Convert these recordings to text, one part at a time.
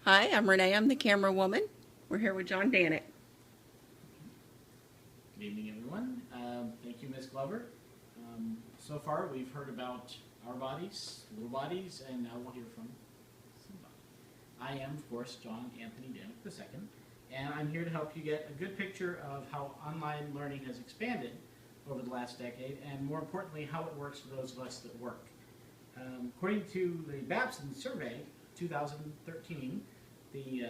Hi, I'm Renee. I'm the camera woman. We're here with John Danek. Good evening, everyone. Thank you, Ms. Glover. So far, we've heard about our bodies, little bodies, and now we'll hear from somebody. I am, of course, John Anthony Danek II, and I'm here to help you get a good picture of how online learning has expanded over the last decade, and more importantly, how it works for those of us that work. According to the Babson survey, 2013, the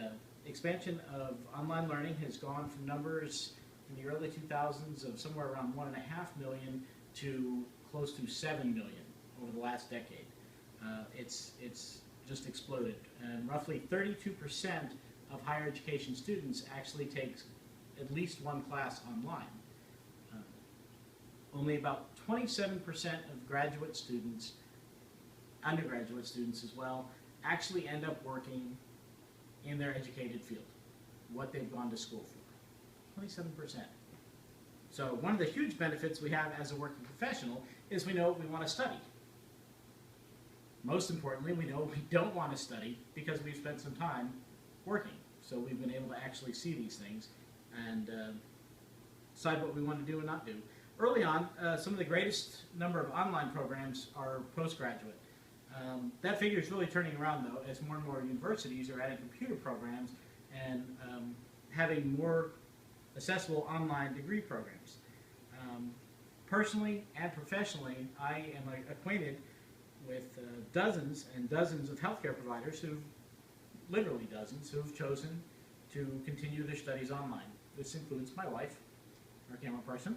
expansion of online learning has gone from numbers in the early 2000s of somewhere around 1.5 million to close to 7 million over the last decade. It's just exploded, and roughly 32% of higher education students actually take at least one class online. Only about 27% of graduate students, undergraduate students as well, actually end up working in their educated field, what they've gone to school for. 27%. So one of the huge benefits we have as a working professional is we know what we want to study. Most importantly, we know we don't want to study because we've spent some time working. So we've been able to actually see these things and decide what we want to do and not do. Early on, some of the greatest number of online programs are postgraduate. That figure is really turning around, though, as more and more universities are adding computer programs and having more accessible online degree programs. Personally and professionally, I am acquainted with dozens and dozens of healthcare providers literally dozens, who've chosen to continue their studies online. This includes my wife, our camera person.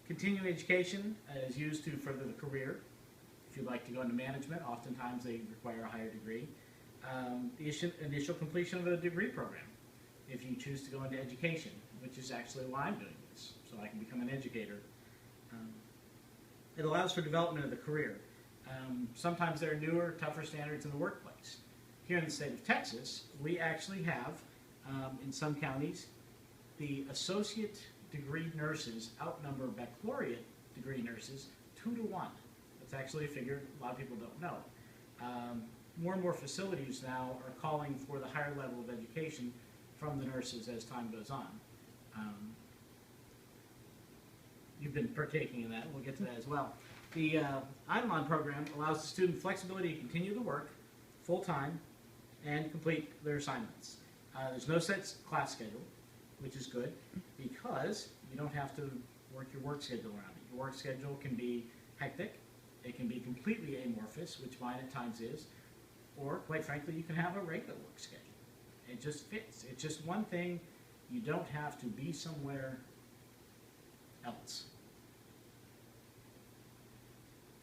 Continuing education is used to further the career. If you'd like to go into management, oftentimes they require a higher degree. The initial completion of a degree program, if you choose to go into education, which is actually why I'm doing this, so I can become an educator. It allows for development of the career. Sometimes there are newer, tougher standards in the workplace. Here in the state of Texas, we actually have, in some counties, the associate degree nurses outnumber baccalaureate degree nurses 2 to 1. It's actually a figure a lot of people don't know. More and more facilities now are calling for the higher level of education from the nurses as time goes on. You've been partaking in that, and we'll get to that as well. The online program allows the student flexibility to continue to work full-time and complete their assignments. There's no set class schedule, which is good because you don't have to work your work schedule around it. Your work schedule can be hectic. It can be completely amorphous, which mine at times is, or quite frankly, you can have a regular work schedule. It just fits. It's just one thing. You don't have to be somewhere else.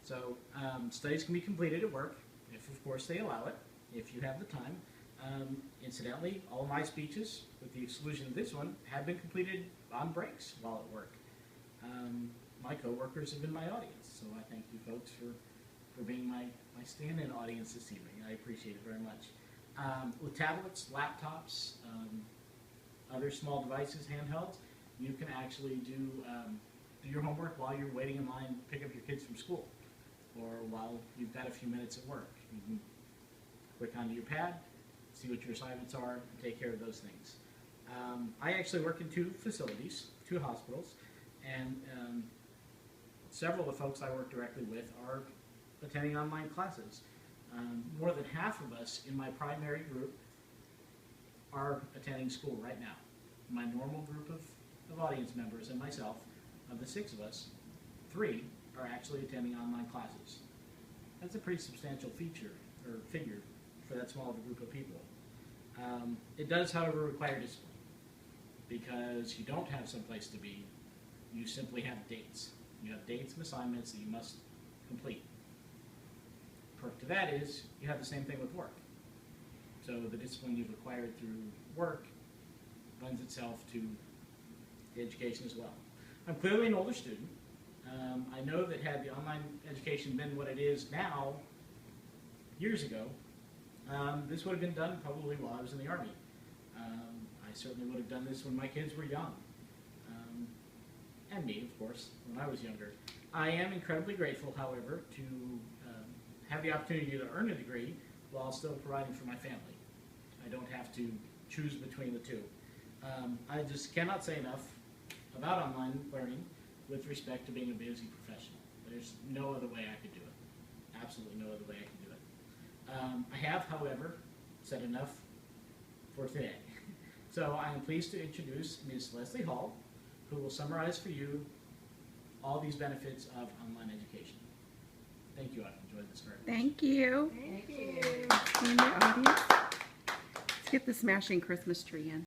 So studies can be completed at work, if of course they allow it, if you have the time. Incidentally, all of my speeches, with the exclusion of this one, have been completed on breaks while at work. My coworkers have been my audience, so I thank you folks for being my stand-in audience this evening. I appreciate it very much. With tablets, laptops, other small devices, handhelds, you can actually do your homework while you're waiting in line to pick up your kids from school, or while you've got a few minutes at work. You can click onto your pad, see what your assignments are, and take care of those things. I actually work in 2 facilities, 2 hospitals, and several of the folks I work directly with are attending online classes. More than half of us in my primary group are attending school right now. My normal group of audience members and myself, of the 6 of us, 3 are actually attending online classes. That's a pretty substantial figure for that small of a group of people. It does, however, require discipline because you don't have someplace to be. You simply have dates. You have dates and assignments that you must complete. Perk to that is you have the same thing with work. So the discipline you've acquired through work lends itself to the education as well. I'm clearly an older student. I know that had the online education been what it is now, years ago, this would have been done probably while I was in the Army. I certainly would have done this when my kids were young. And me, of course, when I was younger. I am incredibly grateful, however, to have the opportunity to earn a degree while still providing for my family. I don't have to choose between the two. I just cannot say enough about online learning with respect to being a busy professional. There's no other way I could do it. Absolutely no other way I could do it. I have, however, said enough for today. So I am pleased to introduce Ms. Leslie Hall, who will summarize for you all these benefits of online education. Thank you. I've enjoyed this very much. Thank you. Thank you. In the audience. Let's get the smashing Christmas tree in.